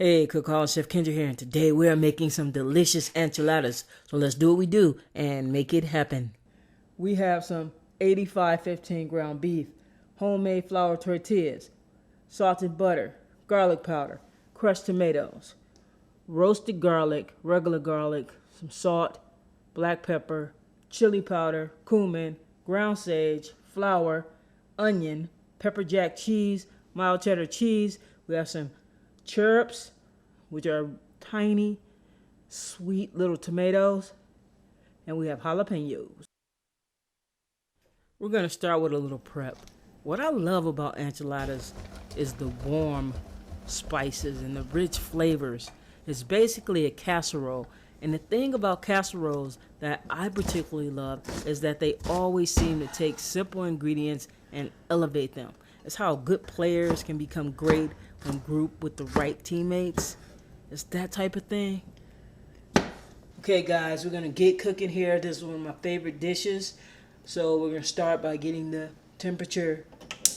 Hey, Cook Hall Chef Kendra here, and today we are making some delicious enchiladas. So let's do what we do and make it happen. We have some 85-15 ground beef, homemade flour tortillas, salted butter, garlic powder, crushed tomatoes, roasted garlic, regular garlic, some salt, black pepper, chili powder, cumin, ground sage, flour, onion, pepper jack cheese, mild cheddar cheese. We have some cherubs, which are tiny, sweet little tomatoes, and we have jalapenos. We're going to start with a little prep. What I love about enchiladas is the warm spices and the rich flavors. It's basically a casserole, and the thing about casseroles that I particularly love is that they always seem to take simple ingredients and elevate them. It's how good players can become great when grouped with the right teammates. It's that type of thing. Okay guys, we're gonna get cooking here. This is one of my favorite dishes. So we're gonna start by getting the temperature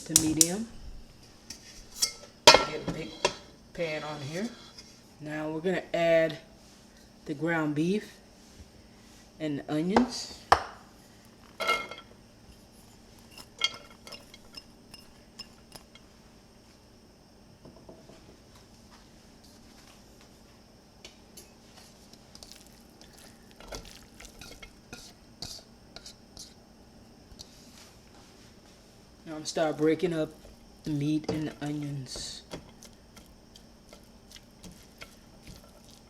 to medium. Get a big pan on here. Now we're gonna add the ground beef and the onions. Now I'm gonna start breaking up the meat and the onions.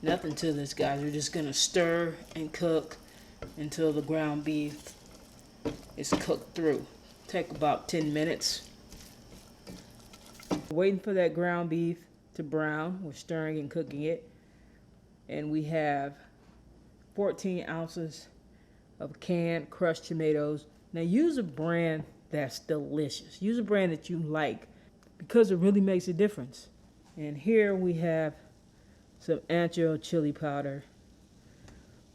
Nothing to this, guys. We're just gonna stir and cook until the ground beef is cooked through. Take about 10 minutes. Waiting for that ground beef to brown. We're stirring and cooking it. And we have 14 ounces of canned crushed tomatoes. Now use a brand that's delicious. Use a brand that you like because it really makes a difference. And here we have some ancho chili powder.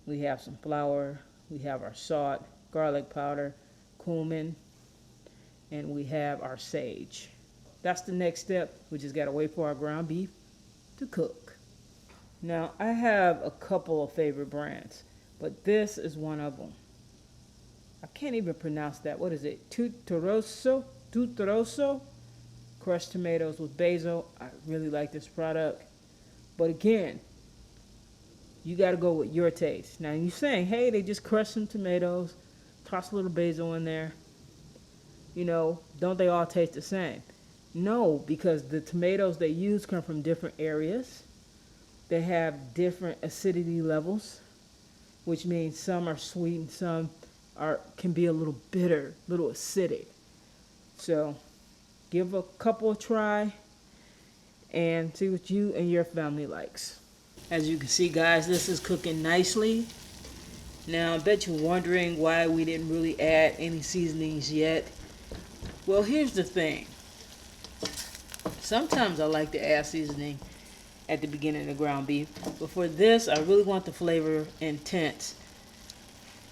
We have some flour. We have our salt, garlic powder, cumin, and we have our sage. That's the next step. We just gotta wait for our ground beef to cook. Now I have a couple of favorite brands, but this is one of them. I can't even pronounce that. What is it? Tutoroso? Crushed tomatoes with basil. I really like this product. But again, you got to go with your taste. Now you're saying, hey, they just crushed some tomatoes, toss a little basil in there. You know, don't they all taste the same? No, because the tomatoes they use come from different areas. They have different acidity levels, which means some are sweet and some can be a little bitter, a little acidic. So give a couple a try and see what you and your family likes. As you can see, guys, this is cooking nicely. Now I bet you're wondering why we didn't really add any seasonings yet. Well, here's the thing. Sometimes I like to add seasoning at the beginning of the ground beef, but for this I really want the flavor intense.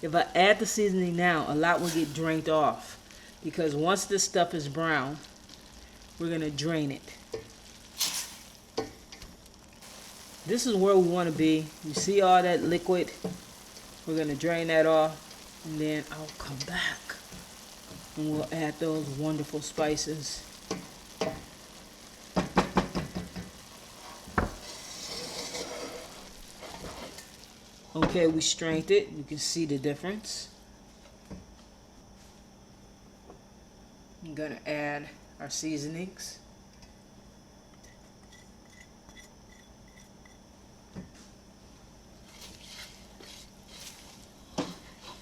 If I add the seasoning now, a lot will get drained off, because once this stuff is brown, we're going to drain it. This is where we want to be. You see all that liquid? We're going to drain that off, and then I'll come back and we'll add those wonderful spices. Okay, we strained it. You can see the difference. I'm going to add our seasonings.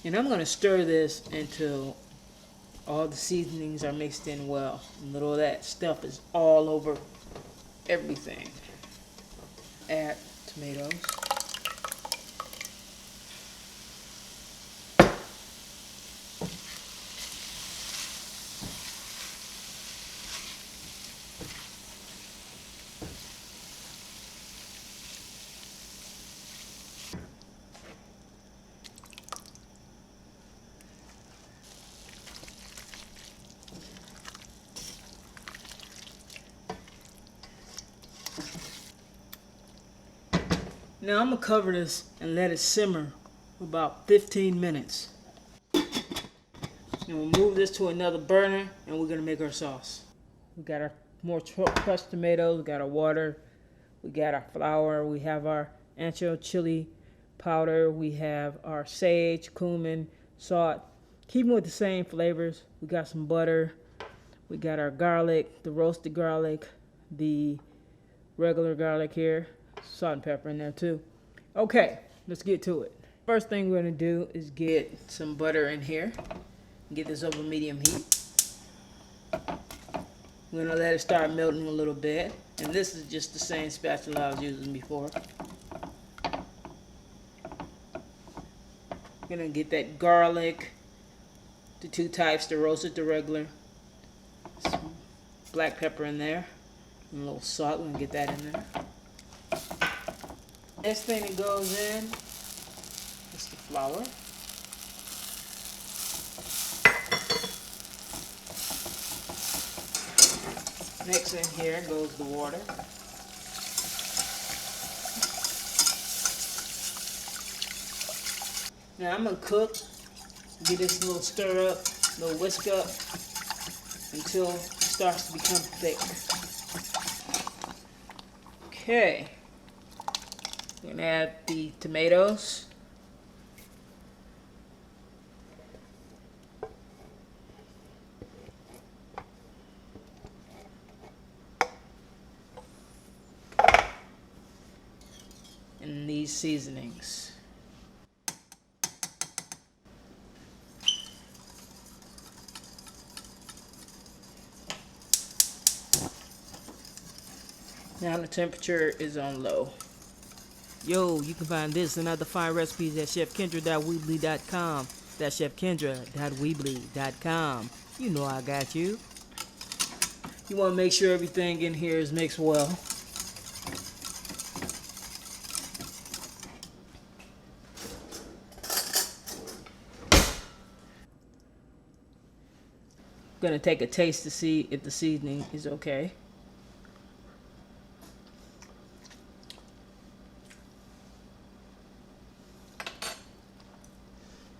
And I'm going to stir this until all the seasonings are mixed in well. And little of that stuff is all over everything. Add tomatoes. Now I'm gonna cover this and let it simmer for about 15 minutes. And we'll move this to another burner and we're gonna make our sauce. We got our more crushed tomatoes, we got our water, we got our flour, we have our ancho chili powder, we have our sage, cumin, salt. Keeping with the same flavors. We got some butter, we got our garlic, the roasted garlic, the regular garlic here, salt and pepper in there too. Okay, let's get to it. First thing we're gonna do is get some butter in here. Get this over medium heat. We're gonna let it start melting a little bit. And this is just the same spatula I was using before. We're gonna get that garlic, the two types, the roasted, the regular. Some black pepper in there. And a little salt, we're gonna get that in there. Next thing that goes in is the flour. Next in here goes the water. Now I'm gonna cook, get this little stir up, little whisk up until it starts to become thick. Okay, we're gonna add the tomatoes. And these seasonings. Now the temperature is on low. Yo, you can find this and other fine recipes at chefkendra.weebly.com. That's chefkendra.weebly.com. You know I got you. You want to make sure everything in here is mixed well. I'm gonna take a taste to see if the seasoning is okay.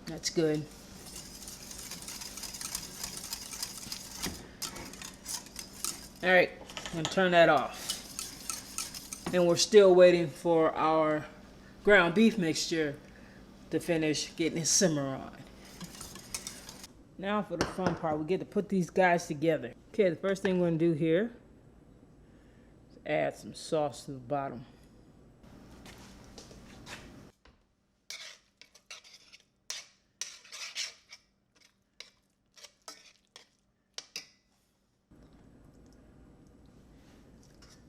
That's good. All right, I'm gonna turn that off. And we're still waiting for our ground beef mixture to finish getting its simmer on. Now for the fun part, we get to put these guys together. Okay, the first thing we're gonna do here is add some sauce to the bottom.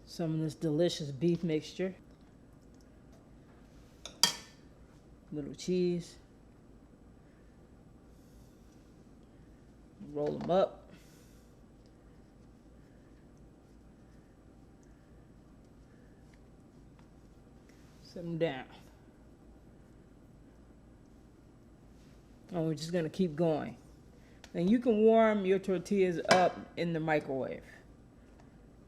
Some of this delicious beef mixture. Little cheese. Roll them up. Set them down. And we're just gonna keep going. And you can warm your tortillas up in the microwave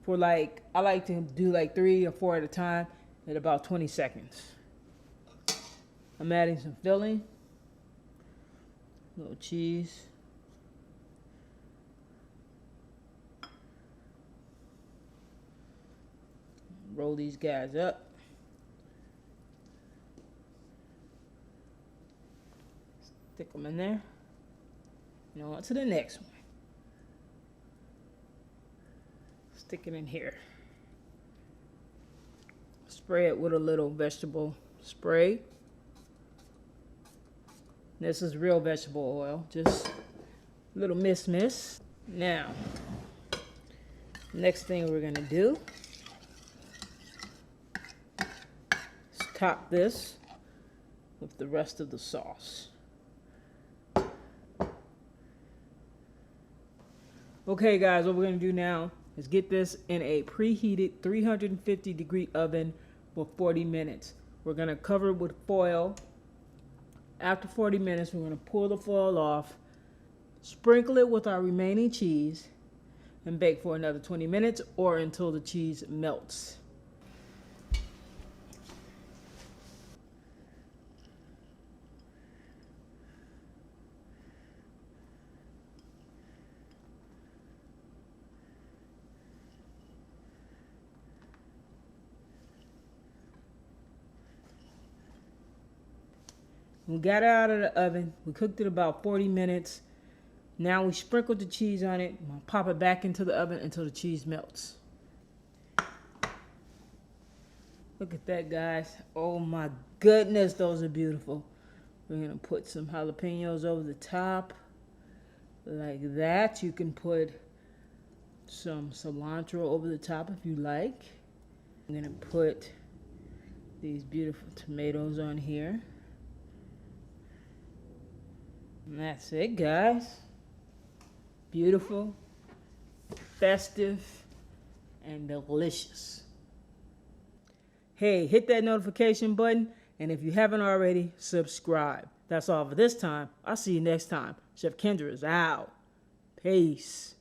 for I like to do 3 or 4 at a time at about 20 seconds. I'm adding some filling, a little cheese. Roll these guys up. Stick them in there. Now on to the next one. Stick it in here. Spray it with a little vegetable spray. This is real vegetable oil, just a little miss. Now, next thing we're gonna do is top this with the rest of the sauce. Okay guys, what we're gonna do now is get this in a preheated 350-degree oven for 40 minutes. We're gonna cover it with foil. After 40 minutes, we're gonna pull the foil off, sprinkle it with our remaining cheese, and bake for another 20 minutes or until the cheese melts. We got it out of the oven. We cooked it about 40 minutes. Now we sprinkled the cheese on it. We'll pop it back into the oven until the cheese melts. Look at that, guys. Oh my goodness, those are beautiful. We're gonna put some jalapenos over the top like that. You can put some cilantro over the top if you like. I'm gonna put these beautiful tomatoes on here. And that's it, guys. Beautiful, festive, and delicious. Hey, hit that notification button, and if you haven't already, subscribe. That's all for this time. I'll see you next time. Chef Kendra is out. Peace.